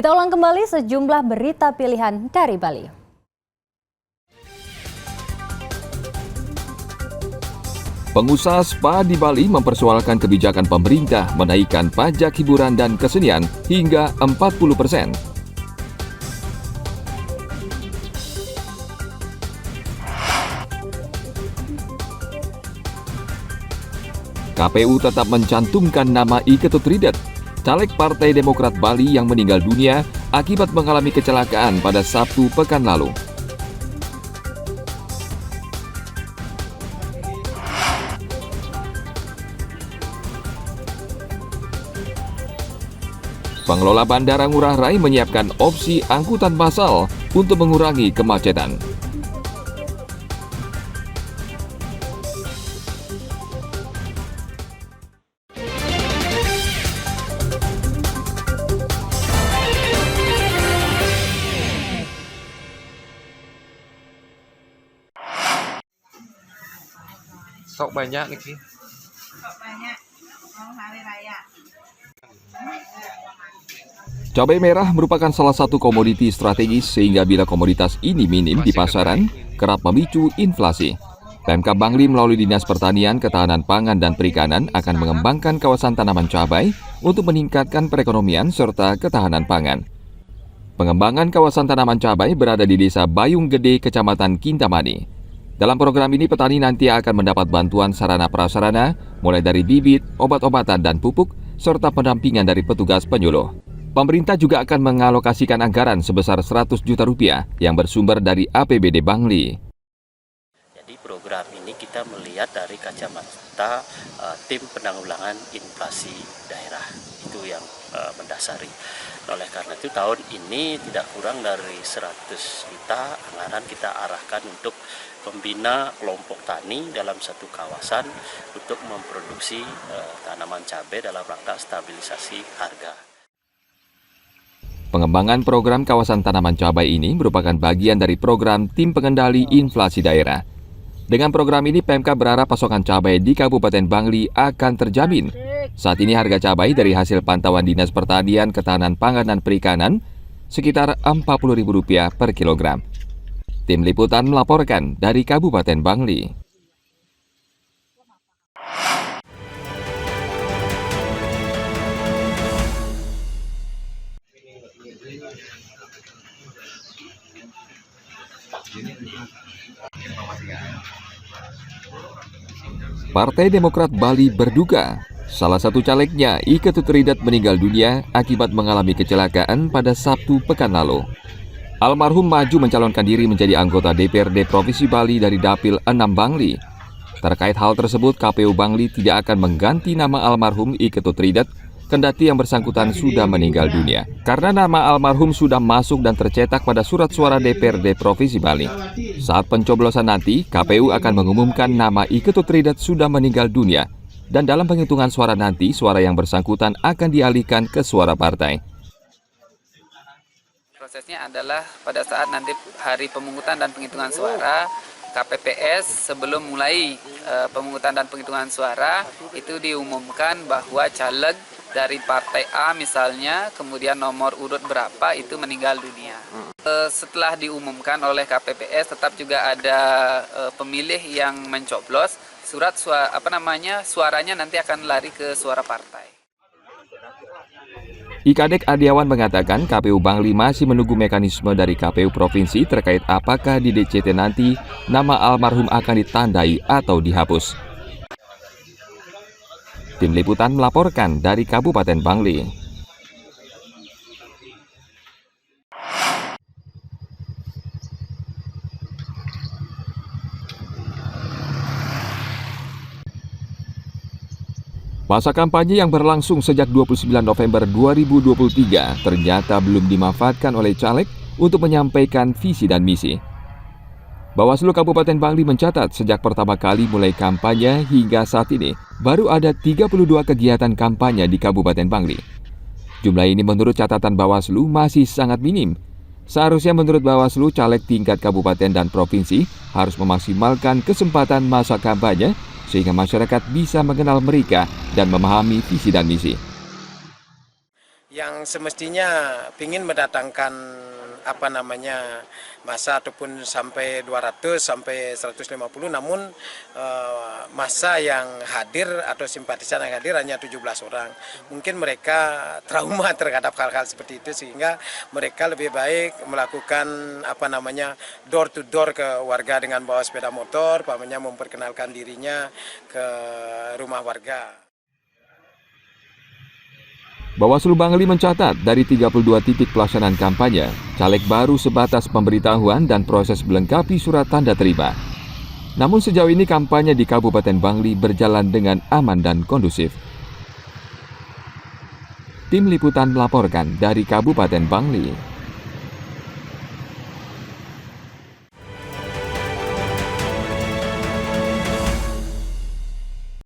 Kita ulang kembali sejumlah berita pilihan dari Bali. Pengusaha spa di Bali mempersoalkan kebijakan pemerintah menaikkan pajak hiburan dan kesenian hingga 40%. KPU tetap mencantumkan nama Ike Tutridet, caleg Partai Demokrat Bali yang meninggal dunia akibat mengalami kecelakaan pada Sabtu pekan lalu. Pengelola Bandara Ngurah Rai menyiapkan opsi angkutan massal untuk mengurangi kemacetan. Sok banyak nih. Sok banyak. Mau hari raya. Cabai merah merupakan salah satu komoditi strategis sehingga bila komoditas ini minim di pasaran, kerap memicu inflasi. Pemkab Bangli melalui Dinas Pertanian, Ketahanan Pangan dan Perikanan akan mengembangkan kawasan tanaman cabai untuk meningkatkan perekonomian serta ketahanan pangan. Pengembangan kawasan tanaman cabai berada di Desa Bayung Gede, Kecamatan Kintamani. Dalam program ini petani nanti akan mendapat bantuan sarana prasarana, mulai dari bibit, obat-obatan dan pupuk, serta pendampingan dari petugas penyuluh. Pemerintah juga akan mengalokasikan anggaran sebesar 100 juta rupiah yang bersumber dari APBD Bangli. Jadi program ini kita melihat dari kacamata tim penanggulangan inflasi daerah, itu yang mendasari. Oleh karena itu tahun ini tidak kurang dari 100 juta anggaran kita arahkan untuk membina kelompok tani dalam satu kawasan untuk memproduksi tanaman cabai dalam rangka stabilisasi harga. Pengembangan program kawasan tanaman cabai ini merupakan bagian dari program Tim Pengendali Inflasi Daerah. Dengan program ini, Pemkab berharap pasokan cabai di Kabupaten Bangli akan terjamin. Saat ini harga cabai dari hasil pantauan Dinas Pertanian, Ketahanan Pangan dan Perikanan sekitar Rp40.000 per kilogram. Tim Liputan melaporkan dari Kabupaten Bangli. Partai Demokrat Bali berduka, salah satu calegnya Ike Tutridet meninggal dunia akibat mengalami kecelakaan pada Sabtu pekan lalu. Almarhum maju mencalonkan diri menjadi anggota DPRD Provinsi Bali dari Dapil 6 Bangli. Terkait hal tersebut, KPU Bangli tidak akan mengganti nama almarhum Ike Tutridet kendati yang bersangkutan sudah meninggal dunia. Karena nama almarhum sudah masuk dan tercetak pada surat suara DPRD Provinsi Bali. Saat pencoblosan nanti, KPU akan mengumumkan nama Ike Tutridet sudah meninggal dunia. Dan dalam penghitungan suara nanti, suara yang bersangkutan akan dialihkan ke suara partai. Prosesnya adalah pada saat nanti hari pemungutan dan penghitungan suara, KPPS sebelum mulai pemungutan dan penghitungan suara, itu diumumkan bahwa caleg dari partai A misalnya, kemudian nomor urut berapa itu meninggal dunia. Setelah diumumkan oleh KPPS, tetap juga ada pemilih yang mencoblos, suaranya nanti akan lari ke suara partai. Ikadek Adiawan mengatakan KPU Bangli masih menunggu mekanisme dari KPU Provinsi terkait apakah di DCT nanti nama almarhum akan ditandai atau dihapus. Tim Liputan melaporkan dari Kabupaten Bangli. Masa kampanye yang berlangsung sejak 29 November 2023 ternyata belum dimanfaatkan oleh caleg untuk menyampaikan visi dan misi. Bawaslu Kabupaten Bangli mencatat sejak pertama kali mulai kampanye hingga saat ini, baru ada 32 kegiatan kampanye di Kabupaten Bangli. Jumlah ini menurut catatan Bawaslu masih sangat minim. Seharusnya menurut Bawaslu, caleg tingkat kabupaten dan provinsi harus memaksimalkan kesempatan masa kampanye sehingga masyarakat bisa mengenal mereka dan memahami visi dan misi. Yang semestinya ingin mendatangkan massa ataupun sampai 200 sampai 150, namun massa yang hadir atau simpatisan yang hadir hanya 17 orang. Mungkin mereka trauma terhadap hal-hal seperti itu, sehingga mereka lebih baik melakukan door to door ke warga dengan bawa sepeda motor, memperkenalkan dirinya ke rumah warga. Bawaslu Bangli mencatat dari 32 titik pelaksanaan kampanye, caleg baru sebatas pemberitahuan dan proses melengkapi surat tanda terima. Namun sejauh ini kampanye di Kabupaten Bangli berjalan dengan aman dan kondusif. Tim Liputan melaporkan dari Kabupaten Bangli.